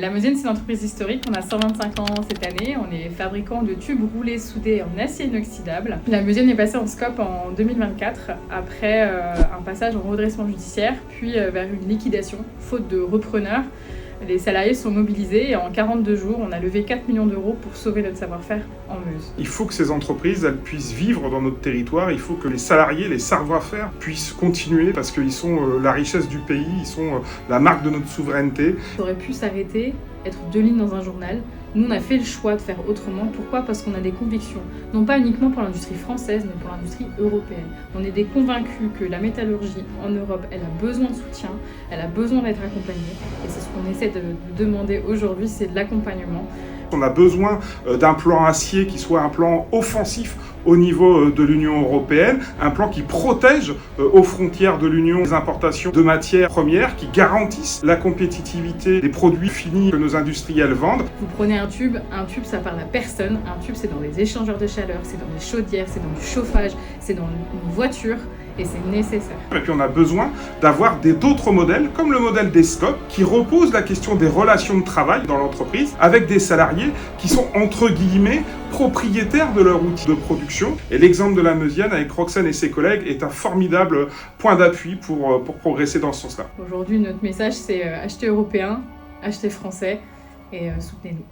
La Meusienne, c'est une entreprise historique. On a 125 ans cette année. On est fabricant de tubes roulés soudés en acier inoxydable. La Meusienne est passée en SCOP en 2024 après un passage en redressement judiciaire, puis vers une liquidation, faute de repreneurs. Les salariés sont mobilisés et en 42 jours, on a levé 4 millions d'euros pour sauver notre savoir-faire en Meuse. Il faut que ces entreprises elles puissent vivre dans notre territoire, il faut que les salariés, les savoir-faire puissent continuer parce qu'ils sont la richesse du pays, ils sont la marque de notre souveraineté. Ça aurait pu s'arrêter, être 2 lignes dans un journal. Nous, on a fait le choix de faire autrement. Pourquoi ? Parce qu'on a des convictions, non pas uniquement pour l'industrie française, mais pour l'industrie européenne. On est des convaincus que la métallurgie en Europe, elle a besoin de soutien, elle a besoin d'être accompagnée. Et c'est ce qu'on essaie de demander aujourd'hui, c'est de l'accompagnement. On a besoin d'un plan acier qui soit un plan offensif au niveau de l'Union européenne, un plan qui protège aux frontières de l'Union les importations de matières premières, qui garantissent la compétitivité des produits finis que nos industriels vendent. Vous prenez un tube ça parle à personne, un tube c'est dans les échangeurs de chaleur, c'est dans les chaudières, c'est dans du chauffage, c'est dans une voiture. Et c'est nécessaire. Et puis on a besoin d'avoir d'autres modèles, comme le modèle des SCOP, qui repose la question des relations de travail dans l'entreprise, avec des salariés qui sont, entre guillemets, propriétaires de leur outil de production. Et l'exemple de la Meusienne, avec Roxane et ses collègues, est un formidable point d'appui pour progresser dans ce sens-là. Aujourd'hui, notre message, c'est acheter européen, acheter français et soutenez-nous.